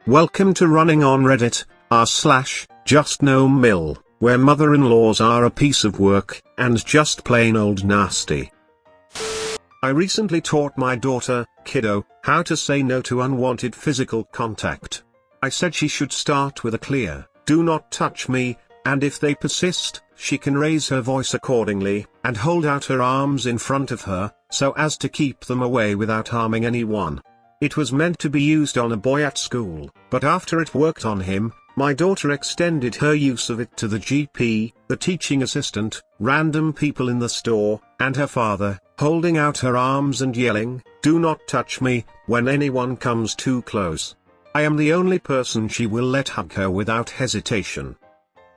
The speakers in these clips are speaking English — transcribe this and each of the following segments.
Welcome to Running on Reddit, r/JUSTNOMIL, where mother-in-laws are a piece of work, and just plain old nasty. I recently taught my daughter, Kiddo, how to say no to unwanted physical contact. I said she should start with a clear, "Do not touch me," and if they persist, she can raise her voice accordingly, and hold out her arms in front of her, so as to keep them away without harming anyone. It was meant to be used on a boy at school, but after it worked on him, my daughter extended her use of it to the GP, the teaching assistant, random people in the store, and her father, holding out her arms and yelling, "Do not touch me," when anyone comes too close. I am the only person she will let hug her without hesitation.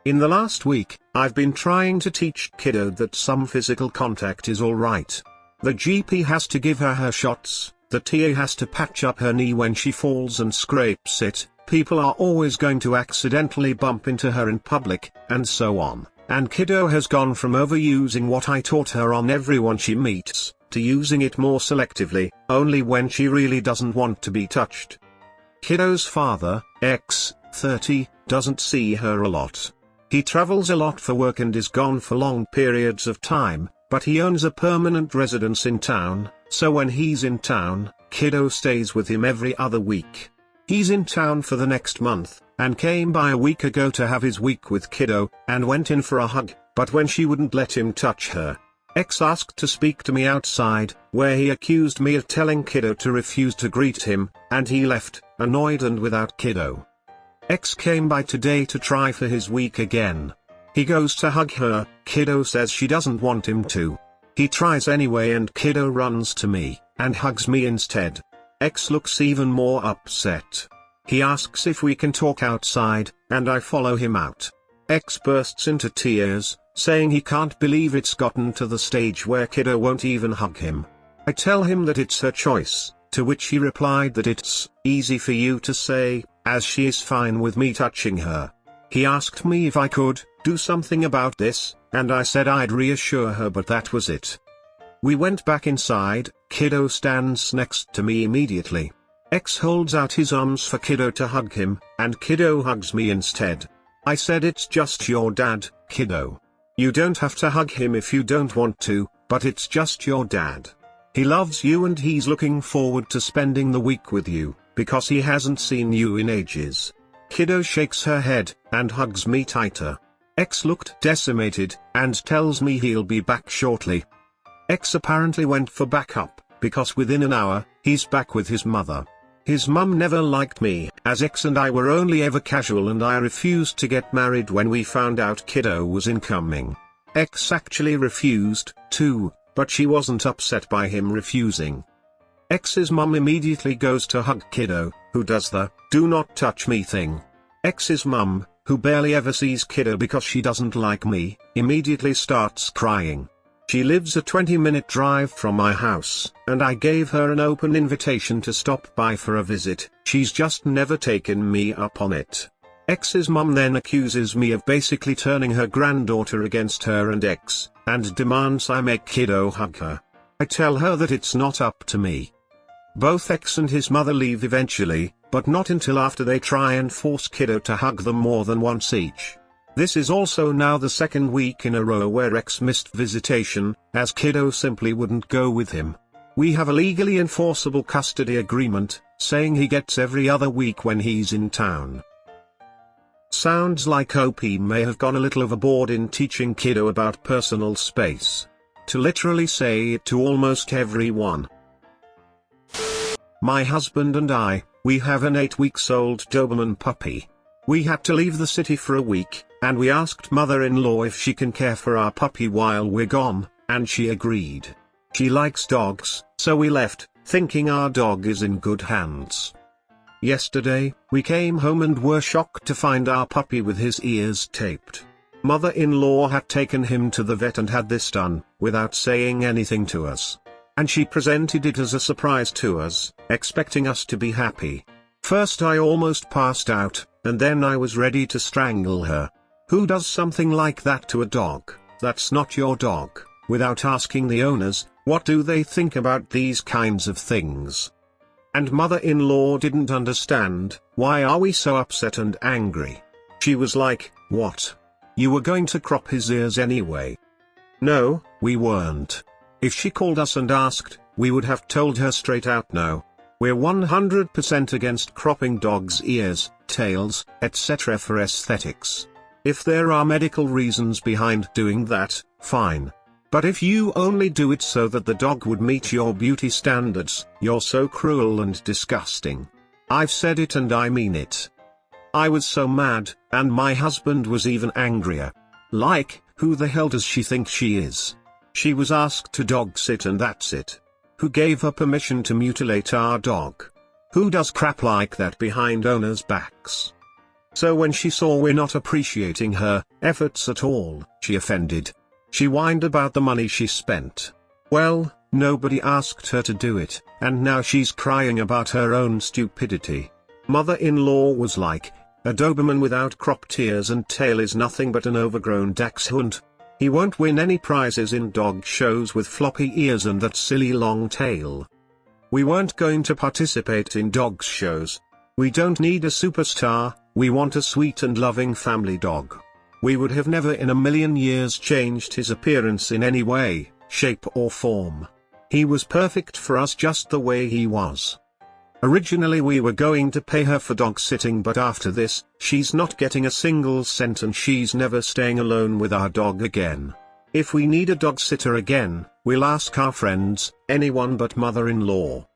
In the last week, I've been trying to teach Kiddo that some physical contact is alright. The GP has to give her her shots, the TA has to patch up her knee when she falls and scrapes it, people are always going to accidentally bump into her in public, and so on. And Kiddo has gone from overusing what I taught her on everyone she meets, to using it more selectively, only when she really doesn't want to be touched. Kiddo's father, X, 30, doesn't see her a lot. He travels a lot for work and is gone for long periods of time, but he owns a permanent residence in town, so when he's in town, Kiddo stays with him every other week. He's in town for the next month, and came by a week ago to have his week with Kiddo, and went in for a hug, but when she wouldn't let him touch her, X asked to speak to me outside, where he accused me of telling Kiddo to refuse to greet him, and he left, annoyed and without Kiddo. X came by today to try for his week again. He goes to hug her, Kiddo says she doesn't want him to. He tries anyway and Kiddo runs to me, and hugs me instead. X looks even more upset. He asks if we can talk outside, and I follow him out. X bursts into tears, saying he can't believe it's gotten to the stage where Kiddo won't even hug him. I tell him that it's her choice, to which he replied that it's easy for you to say, as she is fine with me touching her. He asked me if I could do something about this, and I said I'd reassure her, but that was it. We went back inside. Kiddo stands next to me immediately. X holds out his arms for Kiddo to hug him, and Kiddo hugs me instead. I said it's just your dad, Kiddo. You don't have to hug him if you don't want to, but it's just your dad. He loves you and he's looking forward to spending the week with you, because he hasn't seen you in ages. Kiddo shakes her head, and hugs me tighter. X looked decimated, and tells me he'll be back shortly. X apparently went for backup, because within an hour, he's back with his mother. His mum never liked me, as X and I were only ever casual, and I refused to get married when we found out Kiddo was incoming. X actually refused, too, but she wasn't upset by him refusing. X's mum immediately goes to hug Kiddo, who does the "do not touch me" thing. X's mum, who barely ever sees Kiddo because she doesn't like me, immediately starts crying. She lives a 20-minute drive from my house, and I gave her an open invitation to stop by for a visit. She's just never taken me up on it. X's mum then accuses me of basically turning her granddaughter against her and X, and demands I make Kiddo hug her. I tell her that it's not up to me. Both X and his mother leave eventually, but not until after they try and force Kiddo to hug them more than once each. This is also now the second week in a row where X missed visitation, as Kiddo simply wouldn't go with him. We have a legally enforceable custody agreement, saying he gets every other week when he's in town. Sounds like OP may have gone a little overboard in teaching Kiddo about personal space. To literally say it to almost everyone. My husband and I, we have an 8-week-old Doberman puppy. We had to leave the city for a week, and we asked mother-in-law if she can care for our puppy while we're gone, and she agreed. She likes dogs, so we left, thinking our dog is in good hands. Yesterday, we came home and were shocked to find our puppy with his ears taped. Mother-in-law had taken him to the vet and had this done, without saying anything to us. And she presented it as a surprise to us, expecting us to be happy. First I almost passed out, and then I was ready to strangle her. Who does something like that to a dog? That's not your dog. Without asking the owners, what do they think about these kinds of things? And mother-in-law didn't understand, Why are we so upset and angry? She was like, what? You were going to crop his ears anyway. No, we weren't. If she called us and asked, we would have told her straight out no. We're 100% against cropping dogs' ears, tails, etc. for aesthetics. If there are medical reasons behind doing that, fine. But if you only do it so that the dog would meet your beauty standards, you're so cruel and disgusting. I've said it and I mean it. I was so mad, and my husband was even angrier. Like, who the hell does she think she is? She was asked to dog sit and that's it. Who gave her permission to mutilate our dog? Who does crap like that behind owners' backs? So when she saw we're not appreciating her efforts at all, she offended. She whined about the money she spent. Well, nobody asked her to do it, and now she's crying about her own stupidity. Mother-in-law was like, a Doberman without cropped ears and tail is nothing but an overgrown dachshund. He won't win any prizes in dog shows with floppy ears and that silly long tail. We weren't going to participate in dog shows. We don't need a superstar, we want a sweet and loving family dog. We would have never in a million years changed his appearance in any way, shape or form. He was perfect for us just the way he was. Originally we were going to pay her for dog sitting, but after this, she's not getting a single cent and she's never staying alone with our dog again. If we need a dog sitter again, we'll ask our friends, anyone but mother-in-law.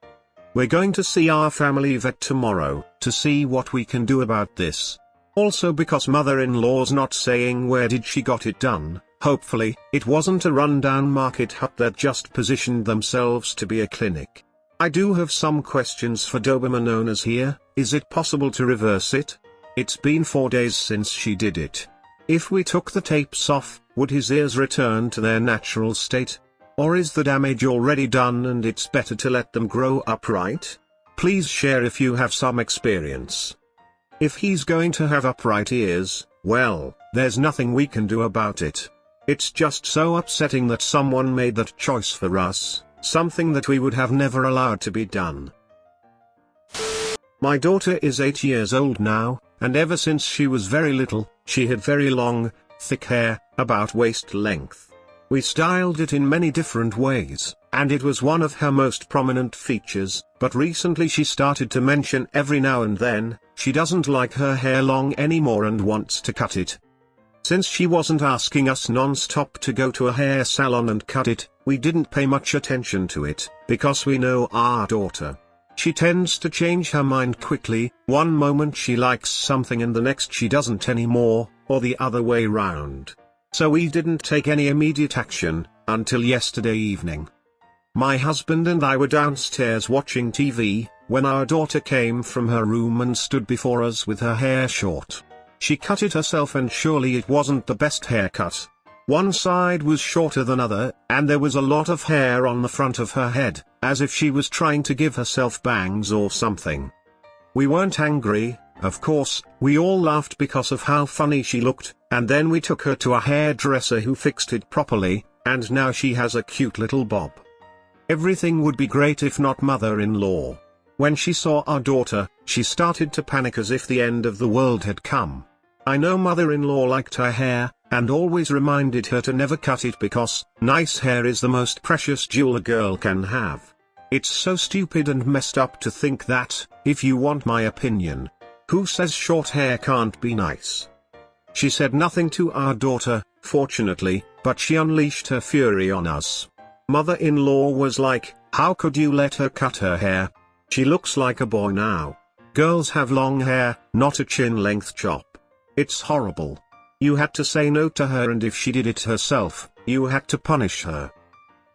We're going to see our family vet tomorrow, to see what we can do about this. Also because mother-in-law's not saying where did she got it done, hopefully, it wasn't a rundown market hut that just positioned themselves to be a clinic. I do have some questions for Doberman owners here. Is it possible to reverse it? It's been 4 days since she did it. If we took the tapes off, would his ears return to their natural state? Or is the damage already done and it's better to let them grow upright? Please share if you have some experience. If he's going to have upright ears, well, there's nothing we can do about it. It's just so upsetting that someone made that choice for us, something that we would have never allowed to be done. My daughter is 8 years old now, and ever since she was very little, she had very long, thick hair, about waist length. We styled it in many different ways, and it was one of her most prominent features, but recently she started to mention every now and then, she doesn't like her hair long anymore and wants to cut it. Since she wasn't asking us non-stop to go to a hair salon and cut it, we didn't pay much attention to it, because we know our daughter. She tends to change her mind quickly, one moment she likes something and the next she doesn't anymore, or the other way round. So we didn't take any immediate action, until yesterday evening. My husband and I were downstairs watching TV, when our daughter came from her room and stood before us with her hair short. She cut it herself and surely it wasn't the best haircut. One side was shorter than other, and there was a lot of hair on the front of her head, as if she was trying to give herself bangs or something. We weren't angry, of course, we all laughed because of how funny she looked, and then we took her to a hairdresser who fixed it properly, and now she has a cute little bob. Everything would be great if not mother-in-law. When she saw our daughter, she started to panic as if the end of the world had come. I know mother-in-law liked her hair, and always reminded her to never cut it because nice hair is the most precious jewel a girl can have. It's so stupid and messed up to think that, if you want my opinion, who says short hair can't be nice? She said nothing to our daughter, fortunately, but she unleashed her fury on us. Mother-in-law was like, how could you let her cut her hair? She looks like a boy now. Girls have long hair, not a chin-length chop. It's horrible. You had to say no to her, and if she did it herself, you had to punish her.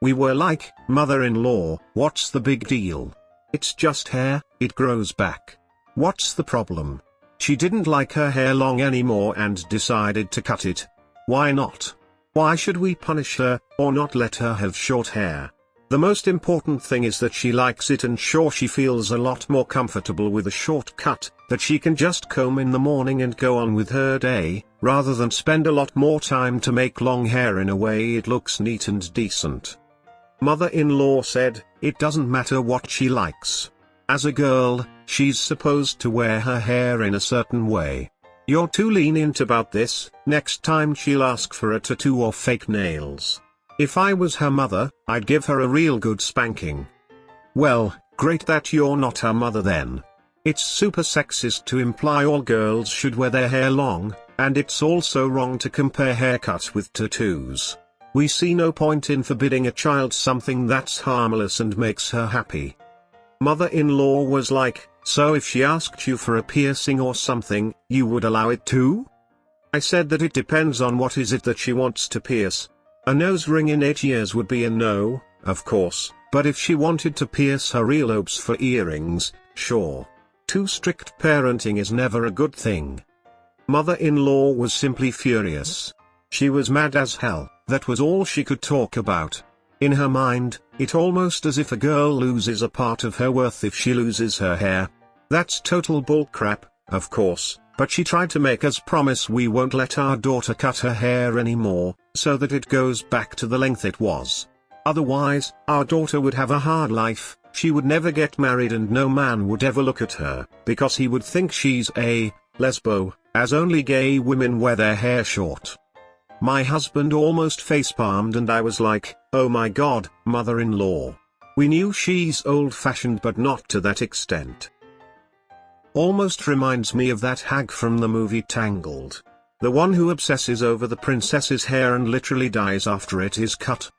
We were like, mother-in-law, what's the big deal? It's just hair, it grows back. What's the problem? She didn't like her hair long anymore and decided to cut it. Why not? Why should we punish her, or not let her have short hair? The most important thing is that she likes it, and sure, she feels a lot more comfortable with a short cut, that she can just comb in the morning and go on with her day, rather than spend a lot more time to make long hair in a way it looks neat and decent. Mother-in-law said, it doesn't matter what she likes. As a girl, she's supposed to wear her hair in a certain way. You're too lenient about this. Next time she'll ask for a tattoo or fake nails. If I was her mother, I'd give her a real good spanking. Well, great that you're not her mother then. It's super sexist to imply all girls should wear their hair long, and it's also wrong to compare haircuts with tattoos. We see no point in forbidding a child something that's harmless and makes her happy. Mother-in-law was like, so if she asked you for a piercing or something, you would allow it too? I said that it depends on what is it that she wants to pierce. A nose ring in 8 years would be a no, of course, but if she wanted to pierce her earlobes for earrings, sure. Too strict parenting is never a good thing. Mother-in-law was simply furious. She was mad as hell, that was all she could talk about. In her mind, it almost as if a girl loses a part of her worth if she loses her hair. That's total bullcrap, of course, but she tried to make us promise we won't let our daughter cut her hair anymore, so that it goes back to the length it was. Otherwise, our daughter would have a hard life, she would never get married and no man would ever look at her, because he would think she's a lesbo, as only gay women wear their hair short. My husband almost facepalmed and I was like, oh my god, mother-in-law. We knew she's old-fashioned but not to that extent. Almost reminds me of that hag from the movie Tangled. The one who obsesses over the princess's hair and literally dies after it is cut.